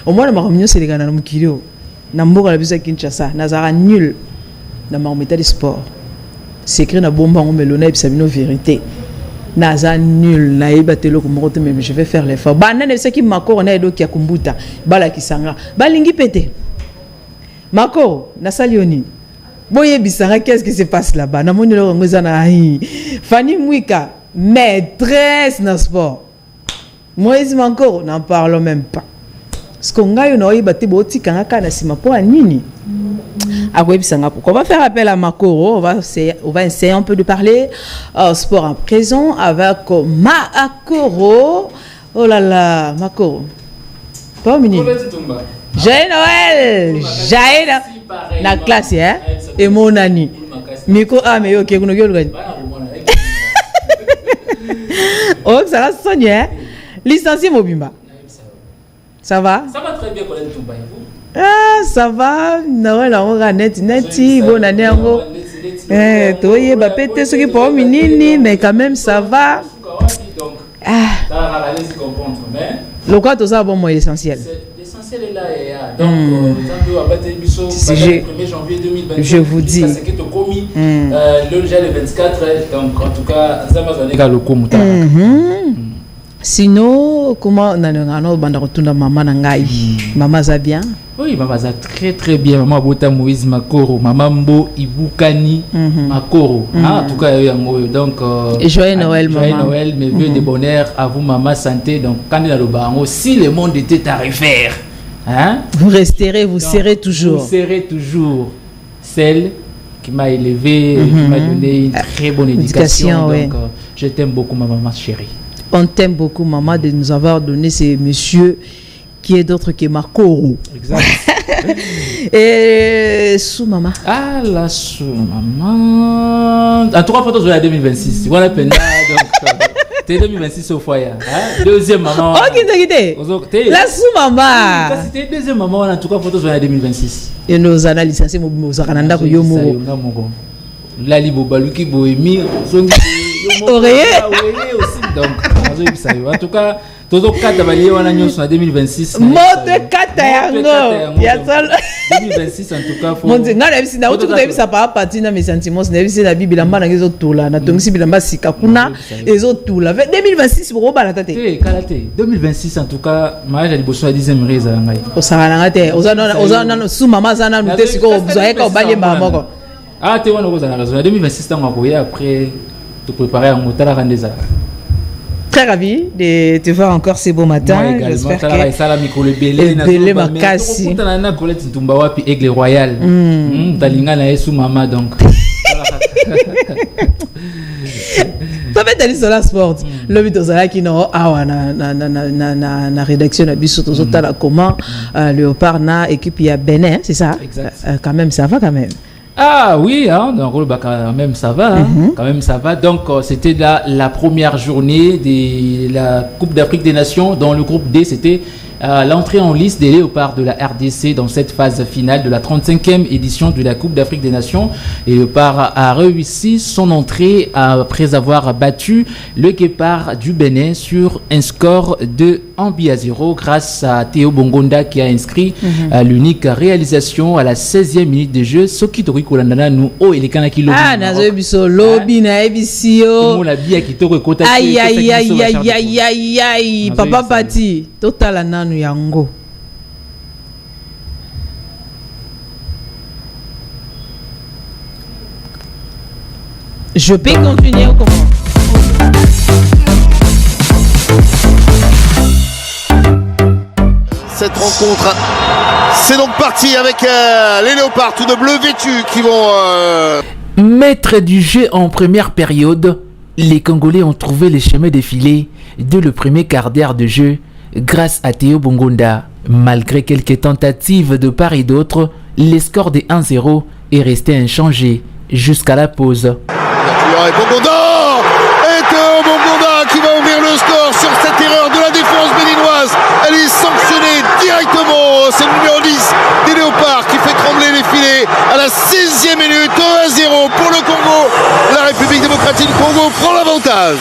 Au moins, la réunion, c'est les gars dans le kilo. Namboka la bisa Kinshasa, Nazara nul. Dans ma méthode de sport. C'est écrit dans Bomba, on me l'honneur et c'est une vérité. Naza nul, naïba telo comme rote, mais je vais faire l'effort. Banane, c'est qui m'a on a edo qui a kumbuta. Bala qui sanga. Balingi pété. Mako, Nasalioni. Boye bisanga, qu'est-ce qui se passe là-bas? Namoni lo ngozana hi. Fanny Mouika, maîtresse dans le sport. Moïse Manko, n'en parlons même pas. Ce qu'on a eu, on a eu bâti boti kanga na sima pour nini. On va faire appel à Makoro, on va essayer un peu de parler sport en présent avec Makoro. Oh là là, Makoro. Pas au mini. Joyeux Noël, joyeux la classe, hein? Et mon ami. Miko, mais ok, vous n'avez pas. Oh, ça va sonner, hein? Licencié Mobimba. Ça va? Ça va très bien, Colette Touba. Ah, ça va. Noël, on va net, bonne année, on va. Toi, il va péter ce qui est pas minini, mais quand même, ça va. Ah. Le quoi, tout ça, bon, moi, l'essentiel. L'essentiel est là. Donc, je vous dis. Le 24, donc, en tout cas, ça va donner le coup. Sinon, comment on a banda rotunda maman nangai? Maman ça bien? Oui, maman ça très très bien. Maman Bota Moïse Makoro, maman Mbo Ibukani Makoro. En tout cas, donc joyeux Noël maman. Joyeux Noël, mes vœux de bonheur à vous maman santé. Donc quand il a le barango, si le monde était à refaire, hein? Vous resterez, vous serez toujours. Vous serez toujours celle qui m'a élevé, qui m'a donné une très bonne éducation. Donc je t'aime beaucoup ma maman chérie. On t'aime beaucoup, maman, de nous avoir donné ces messieurs qui est d'autre que Makoro. Exact. Et sous maman. Ah, la sous maman. En 3 photos de la 2026. Voilà, donc. T'es 2026 au foyer. Deuxième maman. Oh, qui la sous maman. C'était deuxième maman en tout cas photos de la 2026. Et nos analyses, c'est mon Zakananda pour Yomo. Lali Bobaluki Boémir. Oreiller aussi. Donc, en tout cas, tout le cas de 2026. Mode 4 2026 en tout cas. Mon Dieu, ça pas partir dans mes sentiments. C'est la Bible, la main les autres tout là. Na tongi bilamba sikakuna les autres tout là. 2026 pour ba la tête. 2026 en tout cas, mariage à liboso à 10e raise à ngai. O sala na te, o sous maman zana nous te siko ozaye ka baye mama. Ah, tu vois, nous avons raison. 2026, on va après te préparer à monter la rendez-vous. Très ravi de te voir encore ce beau matin. J'espère que ça la micro le belé ma casse. On a na Colette Ntumbawa puis Aigle Royal. Talinga na Yesu mama donc. Ça fait aller sur la sport. Le but aux qui non ah na rédaction na biso to zotala comment Léopard na équipe ya Bénin, c'est ça? Quand même ça va quand même. Ah oui, hein, donc quand même ça va, hein, quand même ça va. Donc c'était la première journée de la Coupe d'Afrique des Nations. Dans le groupe D, c'était l'entrée en liste des Léopards de la RDC dans cette phase finale de la 35e édition de la Coupe d'Afrique des Nations. Et Léopard a réussi son entrée après avoir battu le Guépard du Bénin sur un score de 1-0 grâce à Théo Bongonda qui a inscrit l'unique réalisation à la 16e minute de jeu. Soki Tori Kolandana nous oh il est kanaki lobi. Ah nazo biso lobi na ebisio. Mo la bia ki toko kota. Aïe aïe aïe aïe aïe aïe aïe papa pati total nanu yango. Je peux continuer ou comment? Cette rencontre, c'est donc parti avec les Léopards tout de bleu vêtus qui vont... Maître du jeu en première période, les Congolais ont trouvé le chemin défilé dès le premier quart d'heure de jeu grâce à Théo Bongonda. Malgré quelques tentatives de part et d'autre, le score de 1-0 est resté inchangé jusqu'à la pause. Et Bongonda et Théo Bongonda qui va ouvrir le score sur cette erreur de la défense béninoise. Elle est sanctionnée directement. C'est le numéro 10 des Léopards qui fait trembler les filets à la 6e minute. 1-0 pour le Congo. La République démocratique du Congo prend l'avantage.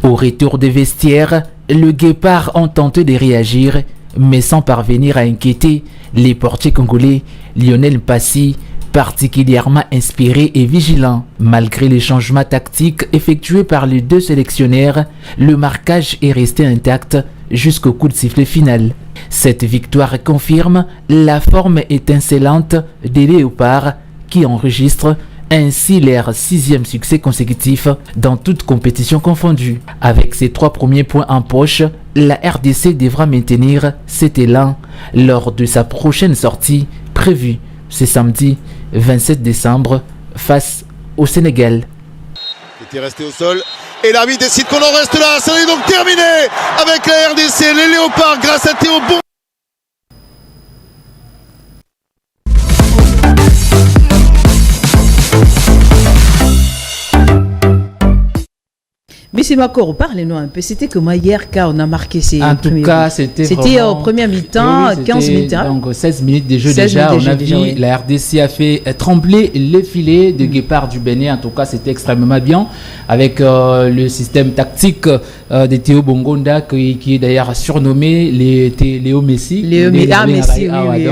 Au retour des vestiaires, le Guépard ont tenté de réagir, mais sans parvenir à inquiéter les portiers congolais. Lionel Mpassi, particulièrement inspiré et vigilant. Malgré les changements tactiques effectués par les deux sélectionnaires, le marquage est resté intact jusqu'au coup de sifflet final. Cette victoire confirme la forme étincelante des Léopards qui enregistrent ainsi leur 6e succès consécutif dans toute compétition confondue. Avec ses 3 premiers points en poche, la RDC devra maintenir cet élan lors de sa prochaine sortie prévue ce samedi 27 décembre face au Sénégal. Il était resté au sol et l'arbitre décide qu'on en reste là. Ça est donc terminé avec la RDC, les Léopards grâce à Théo Bon. Mais c'est Makoro, parlez-nous un peu. C'était comment hier quand on a marqué ces En tout cas, c'était au premier mi-temps, oui, 15 minutes. Hein? Donc 16 minutes de jeu déjà. On a vu oui. La RDC a fait trembler les filets de Guépard du Bénin. En tout cas, c'était extrêmement bien avec le système tactique de Théo Bongonda qui est d'ailleurs surnommé Léo Messi. Messi, oui.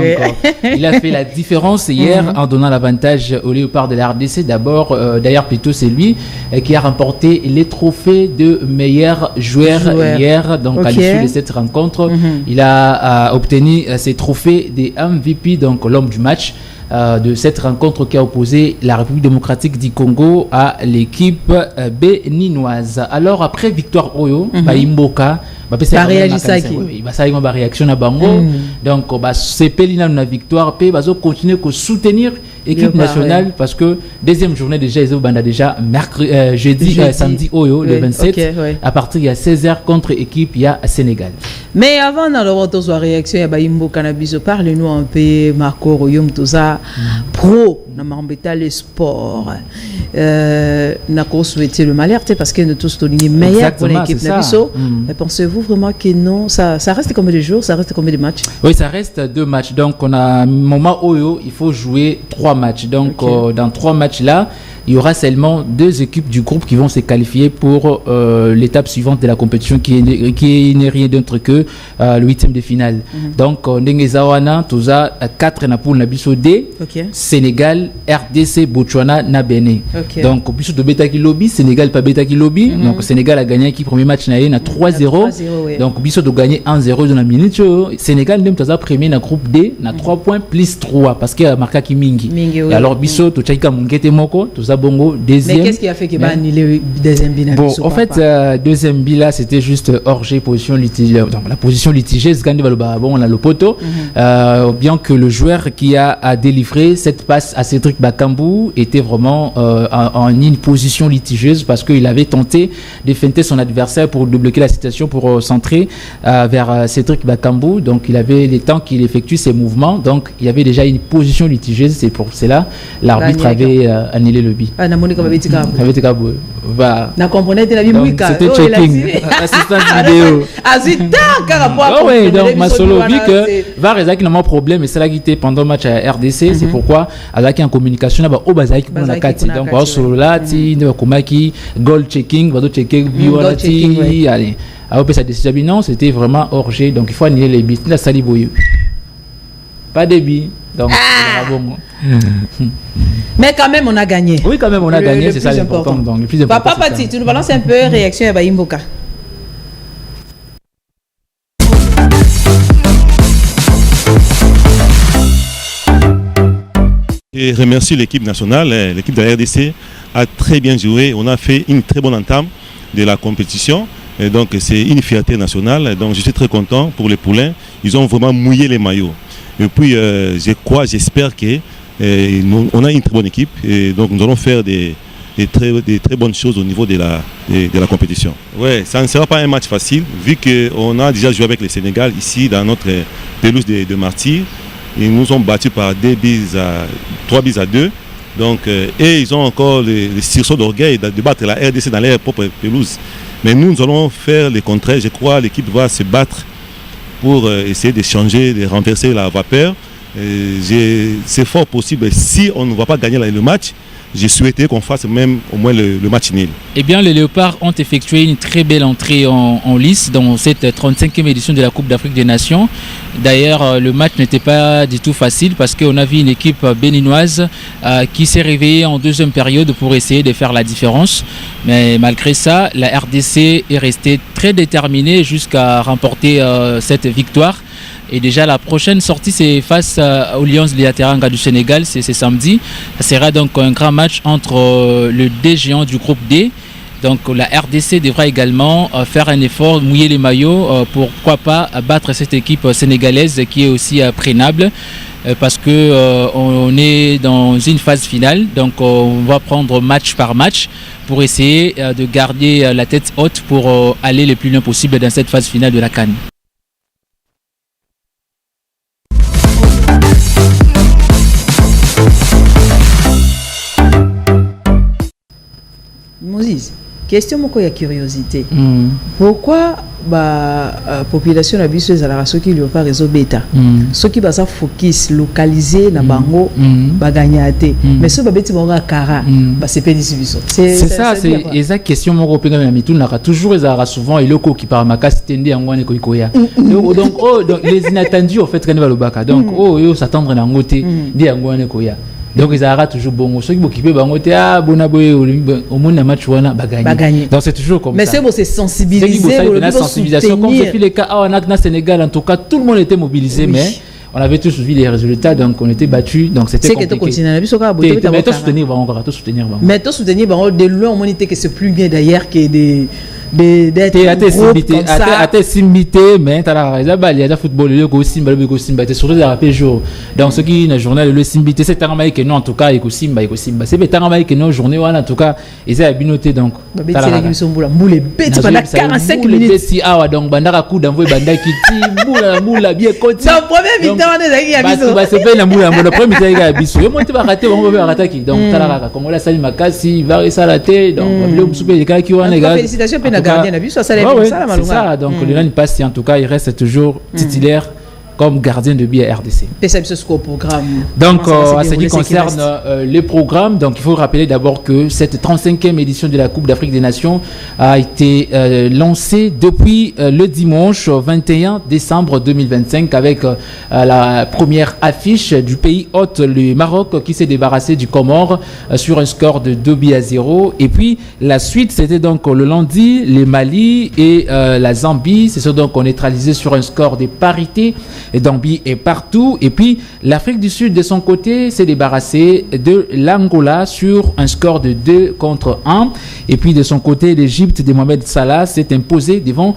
Il a fait la différence hier en donnant l'avantage au Léopard de la RDC. D'abord, d'ailleurs plutôt c'est lui qui a remporté les trophées de meilleur joueur hier, donc à l'issue de cette rencontre. Il a obtenu ces trophées des MVP, donc l'homme du match de cette rencontre qui a opposé la République démocratique du Congo à l'équipe béninoise. Alors après victoire Oyo, Imboka réaction à Bango, donc c'est Pelina na victoire, va continuer à soutenir l'équipe nationale parce que deuxième journée déjà ils ont déjà jeudi samedi Oyo le 27 à partir il y a 16h contre équipe il y a Sénégal. Mais avant d'avoir votre réaction il y a Imbo Cannabis, parle-nous un peu Marco Royum Toza pro na mambeta le sport n'a qu'au souhaiter le malheur parce que nous tous donner meilleur pour l'équipe Nabiso. Pensez-vous vraiment que non, ça reste combien de jours, ça reste combien de matchs? Oui, ça reste 2 matchs. Donc on a moment Oyo, il faut jouer 3 matchs. Donc dans 3 matchs là, il y aura seulement 2 équipes du groupe qui vont se qualifier pour l'étape suivante de la compétition qui n'est rien d'autre que le 8e de finale. Donc Ndengezawana, Toza 4 na poule na biso D, Sénégal, RDC, Botswana na Bénin. Donc biso de Betaki Lobby, Sénégal pas Betaki Lobby. Donc Sénégal a gagné qui premier match na 3-0. Donc biso de gagner 1-0 dans la minute. Sénégal nem Toza premier na groupe D na 3 points plus 3 parce que marqué qui mingi. Et alors biso to chaika mungete moko Toza bongo deuxième. Mais qu'est-ce qui a fait que bah annulé deuxième bilan? Bon, en fait deuxième bilan c'était juste hors-jeu, position litigeuse. Donc la position litigeuse quand on a le poteau. Bien que le joueur qui a délivré cette passe à Cédric Bakambu était vraiment en une position litigeuse parce qu'il avait tenté de feinter son adversaire pour débloquer la situation, pour centrer vers Cédric Bakambu. Donc il avait le temps qu'il effectue ses mouvements. Donc il y avait déjà une position litigeuse. C'est pour cela l'arbitre avait annulé le but. Ah, c'était checking assistance vidéo. Oui, donc Masolo dit que va résoudre un problème et c'est là qui était pendant le match à RDC. C'est pourquoi avec en communication là au Bazaïk on a kati donc on solo là ti ne komaki goal checking va checker allez après ça décision non c'était vraiment hors jeu donc il faut annuler les buts la saliboyo pas de but donc bon. Mais quand même on a gagné. Oui, quand même on a gagné, c'est ça l'important. Donc le plus important. Papa Pati, tu nous balances un peu réaction à Imboka. Et remercie l'équipe nationale, l'équipe de la RDC a très bien joué. On a fait une très bonne entame de la compétition. Et donc c'est une fierté nationale. Donc je suis très content pour les poulains. Ils ont vraiment mouillé les maillots. Et puis j'espère que on a une très bonne équipe et donc nous allons faire des très bonnes choses au niveau de la compétition. Ouais, ça ne sera pas un match facile vu qu'on a déjà joué avec le Sénégal ici dans notre pelouse de Martyrs. Ils nous ont battus par 3 buts à 2. Donc, et ils ont encore le sursaut d'orgueil de battre la RDC dans leur propre pelouse. Mais nous allons faire le contraire. Je crois que l'équipe va se battre pour essayer de changer, de renverser la vapeur. C'est fort possible, si on ne va pas gagner le match, j'ai souhaité qu'on fasse même au moins le match nul. Eh bien, les Léopards ont effectué une très belle entrée en lice dans cette 35e édition de la Coupe d'Afrique des Nations. D'ailleurs, le match n'était pas du tout facile parce qu'on a vu une équipe béninoise qui s'est réveillée en deuxième période pour essayer de faire la différence. Mais malgré ça, la RDC est restée très déterminée jusqu'à remporter cette victoire. Et déjà la prochaine sortie c'est face aux Lions de la Teranga du Sénégal, c'est samedi. Ça sera donc un grand match entre le D géant du groupe D. Donc la RDC devra également faire un effort, mouiller les maillots, pourquoi pas battre cette équipe sénégalaise qui est aussi prénable. Parce que on est dans une phase finale, donc on va prendre match par match pour essayer de garder la tête haute pour aller le plus loin possible dans cette phase finale de la CAN. Moses, question moko ya curiosité. Pourquoi la population na biso ezalaka soki Léopard ezobeta soki baza focus localisé na bango baganya te mais so babeti bango kara basepelisi biso c'est ça c'est exact question moko penga na mitu na toujours ezalaka souvent eloko qui par makasi tende yango ne koikoya donc les inattendus en fait quand va le baka donc yo s'attendre na ngote ndi yango ne koya. Donc ils auront toujours bon ceux qui m'occupent bango te bona boye au monde na match wana bagagner. Donc c'est toujours comme mais ça. Mais c'est sensibiliser la sensibilisation comme c'est le cas au Sénégal en tout cas tout le monde était mobilisé mais on avait tous vu les résultats donc on était battus donc c'était compliqué. Mais tout soutenir bango. Mais tout soutenir bango de loin on monite que c'est plus bien d'ailleurs que d'être simité mais t'as la raison il y a football le go simba surtout la rappel jour dans ce qui na journal le simbité c'est un que non en tout cas eko simba c'est un que non journée en tout cas ils a binoté donc t'as la raison boule bête pendant 45 minutes si awa donc bandaka coup d'envoyer banda kiti boula bien côté dans premier mi-temps on est à biso c'est fait la boula le premier mi-temps il a biso yo monte va rater on va rater donc t'as la raison comme on la sali makasi va resalater donc le souper les gars qui ont les gars félicitations gardien vu ça c'est ça donc le passe en tout cas il reste toujours titulaire comme gardien de but à RDC. Donc, à ce qui concerne les programmes, donc il faut rappeler d'abord que cette 35e édition de la Coupe d'Afrique des Nations a été lancée depuis le dimanche 21 décembre 2025 avec la première affiche du pays hôte, le Maroc, qui s'est débarrassé du Comore sur un score de 2-0. Et puis, la suite, c'était donc le lundi, le Mali et la Zambie se sont donc neutralisés sur un score de parité. Et Zambie est partout. Et puis, l'Afrique du Sud, de son côté, s'est débarrassé de l'Angola sur un score de 2-1. Et puis, de son côté, l'Égypte de Mohamed Salah s'est imposé devant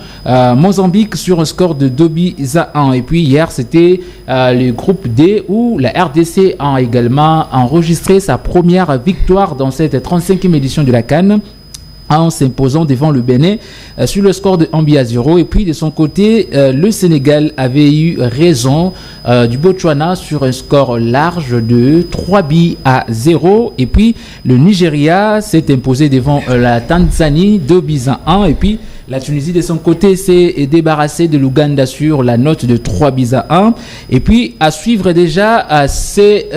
Mozambique sur un score de 2-1. Et puis, hier, c'était le groupe D où la RDC a également enregistré sa première victoire dans cette 35e édition de la CAN, en s'imposant devant le Bénin sur le score de 1-0. Et puis de son côté, le Sénégal avait eu raison du Botswana sur un score large de 3-0. Et puis le Nigeria s'est imposé devant la Tanzanie 2-1. Et puis la Tunisie de son côté s'est débarrassée de l'Ouganda sur la note de 3-1. Et puis à suivre déjà, c'est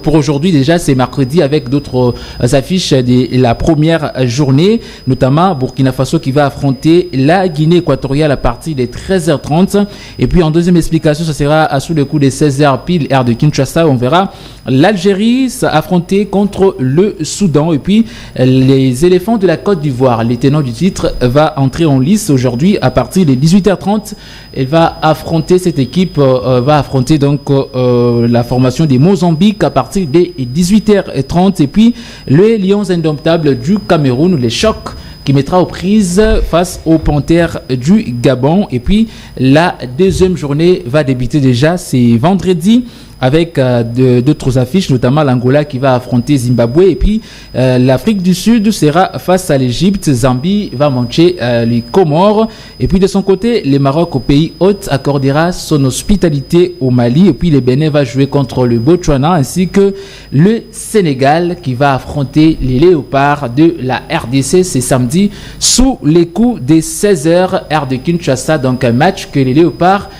pour aujourd'hui déjà, c'est mercredi avec d'autres affiches de la première journée, notamment Burkina Faso qui va affronter la Guinée équatoriale à partir des 13h30. Et puis en deuxième explication, ce sera sous le coup des 16h pile air de Kinshasa. On verra l'Algérie s'affronter contre le Soudan. Et puis les éléphants de la Côte d'Ivoire, les tenants du titre, va entrer en lice aujourd'hui à partir des 18h30. Elle va affronter cette équipe, va affronter donc la formation des Mozambique à partir des 18h30. Et puis les Lions indomptables du Cameroun, les Chocs, qui mettra aux prises face aux Panthères du Gabon. Et puis la deuxième journée va débuter déjà, c'est vendredi, avec d'autres affiches, notamment l'Angola qui va affronter Zimbabwe. Et puis l'Afrique du Sud sera face à l'Égypte. Zambie va mancher les Comores. Et puis de son côté, le Maroc, au pays hôte, accordera son hospitalité au Mali. Et puis le Bénin va jouer contre le Botswana, ainsi que le Sénégal qui va affronter les Léopards de la RDC. C'est samedi samedi sous les coups des 16h heure de Kinshasa. Donc un match que les Léopards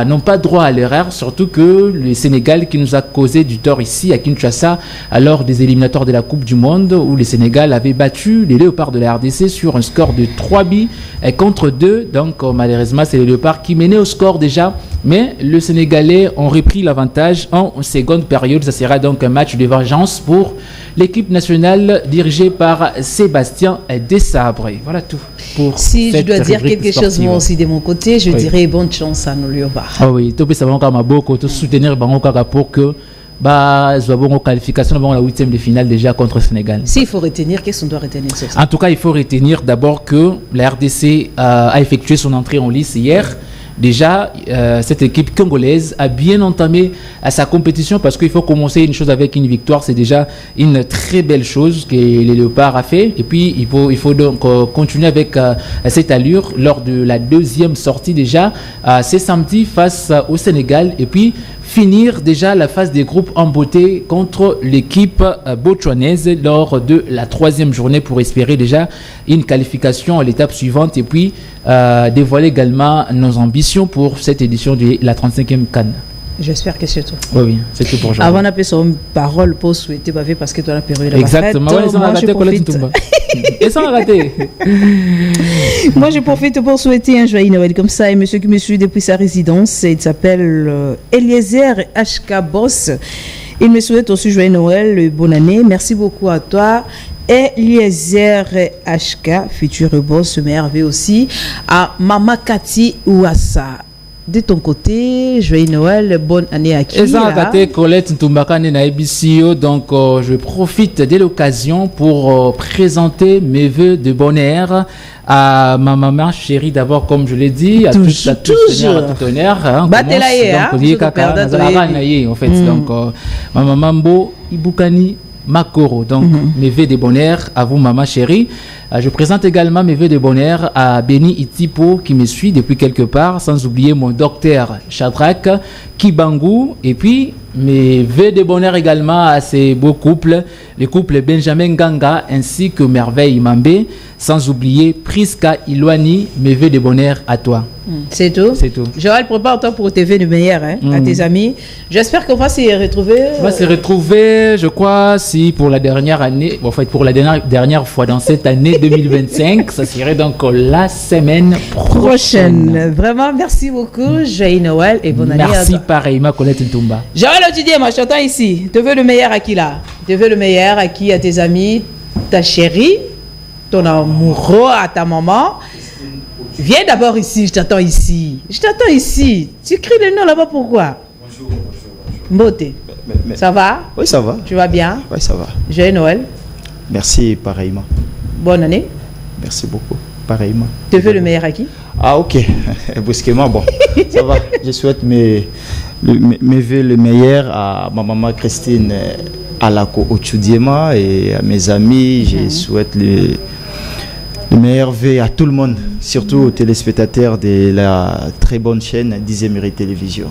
n'ont pas droit à l'erreur, surtout que le Sénégal qui nous a causé du tort ici à Kinshasa lors des éliminatoires de la Coupe du Monde où le Sénégal avait battu les Léopards de la RDC sur un score de 3 buts contre 2. Donc malheureusement c'est les Léopards qui menaient au score déjà, mais le Sénégalais ont repris l'avantage en seconde période. Ça sera donc un match de vengeance pour l'équipe nationale dirigée par Sébastien Desabre. Voilà tout pour si je dois dire quelque sportive. chose moi aussi de mon côté, je dirais bonne chance à nos Léopards. Ah oui, tu peux savoir comment beaucoup soutenir Bangoka pour que une qualification dans la 8e de finale déjà contre le Sénégal. S'il faut retenir, qu'est-ce qu'on doit retenir sur ça? En tout cas, il faut retenir d'abord que la RDC a effectué son entrée en lice hier. Déjà, cette équipe congolaise a bien entamé sa compétition parce qu'il faut commencer une chose avec une victoire. C'est déjà une très belle chose que les Léopards a fait. Et puis, il faut donc continuer avec cette allure lors de la deuxième sortie déjà. C'est samedi face au Sénégal. Et puis, finir déjà la phase des groupes en beauté contre l'équipe botswanaise lors de la 3e journée pour espérer déjà une qualification à l'étape suivante et puis dévoiler également nos ambitions pour cette édition de la 35e CAN. J'espère que c'est tout. Oui, c'est tout pour aujourd'hui. Avant d'appeler son parole pour souhaiter parce que tu as la période de la exactement, fête. Moi, je profite pour souhaiter un joyeux Noël comme ça. Et monsieur qui me suit depuis sa résidence, il s'appelle Eliezer HK Boss. Il me souhaite aussi joyeux Noël, bonne année. Merci beaucoup à toi. Eliezer HK, futur boss, merveille aussi. À Mama Kati Ouassa. De ton côté, joyeux Noël, bonne année à qui? Colette Ntumbaka na EBCO. Donc, je profite de l'occasion pour présenter mes vœux de bonheur à ma maman chérie d'abord, comme je l'ai dit, à tout honneur. En fait, donc, ma maman Mbo Ibukani Makoro. Donc, mes vœux de bonheur à vous, maman chérie. Je présente également mes vœux de bonheur à Béni Itipo qui me suit depuis quelque part, sans oublier mon docteur Shadrach Kibangu. Et puis, mes vœux de bonheur également à ces beaux couples, le couple Benjamin Ganga ainsi que Merveille Mambé, sans oublier Priska Iloani. Mes vœux de bonheur à toi. C'est tout? C'est tout. Joël, prépare-toi pour tes vœux de meilleur à tes amis. J'espère qu'on va s'y retrouver. On va se retrouver, je crois, si pour la dernière année, en fait, pour la dernière fois dans cette année 2025, ça serait donc la semaine prochaine. Vraiment, merci beaucoup. Joyeux Noël et bonne année. Merci pareillement, Colette Ntumba. Joël Otudier, moi je t'entends ici. Te veux le meilleur à qui là? Te veux le meilleur à qui? À tes amis, ta chérie, ton amoureux, à ta maman. Viens d'abord ici, je t'attends ici. Je t'attends ici. Tu cries le nom là-bas, pourquoi? Bonjour. Mbote. Ça va? Oui, ça va. Tu vas bien? Oui, ça va. Joyeux Noël. Merci, pareillement. Bonne année. Merci beaucoup, pareillement. Te veux le meilleur à qui? Ah, ok. Brusquement, bon. Ça va. Je souhaite mes vœux le meilleur à ma maman Christine Alako Ochudiema et à mes amis. Je souhaite le meilleur vœu à tout le monde, surtout aux téléspectateurs de la très bonne chaîne 10e Mérite Télévision.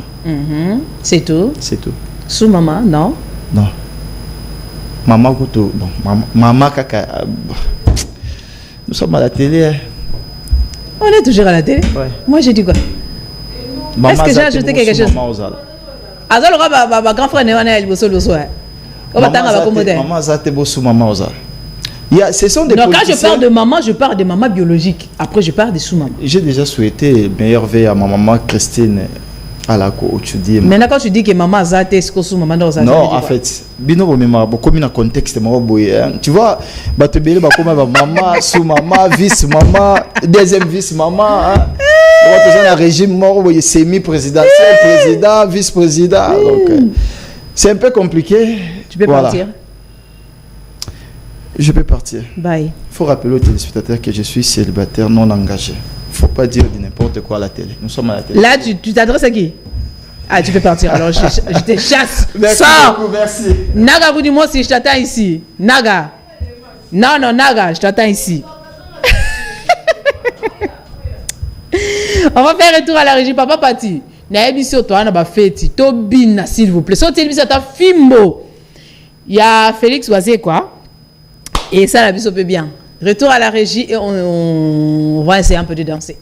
C'est tout? C'est tout. Sous maman, non? Non. Maman Koto, bon, maman Kaka. Nous sommes à la télé. Hein. On est toujours à la télé? Ouais. Moi, j'ai dit quoi? Maman est-ce que j'ai ajouté quelque chose? Azal le grand frère n'est pas le soir. Maman Zate Bossou, maman Ozal. Ce sont des non, quand je parle de maman, je parle de maman biologique. Après, je parle de sous-maman. J'ai déjà souhaité meilleur vœu à ma maman Christine Alako Ochudiema. Maintenant, quand tu dis que maman Zate, est-ce que sous-maman dans Zate? Non, en fait, bino mema comme un contexte tu vois, batebele ba comme maman, sous-maman, vice-maman, deuxième vice-maman, hein. On a un régime mort semi-présidentiel, président, vice-président. Donc c'est un peu compliqué. Tu peux partir. Je peux partir. Bye. Il faut rappeler aux téléspectateurs que je suis célibataire non engagé. Il ne faut pas dire de n'importe quoi à la télé. Nous sommes à la télé. Là, tu t'adresses à qui? Ah, tu peux partir. Alors, je te chasse. Merci beaucoup, merci. Naga, vous dis-moi si je t'attends ici. Naga. Non, Naga, je t'attends ici. On va faire un tour à la régie. Papa Pati. Naebiso, toi, on a fait. Tobina, s'il vous plaît. Sortez-le, ça t'a fimbo. Il y a Félix Oisé, quoi. Et ça, la biso peut bien. Retour à la régie et on va essayer un peu de danser.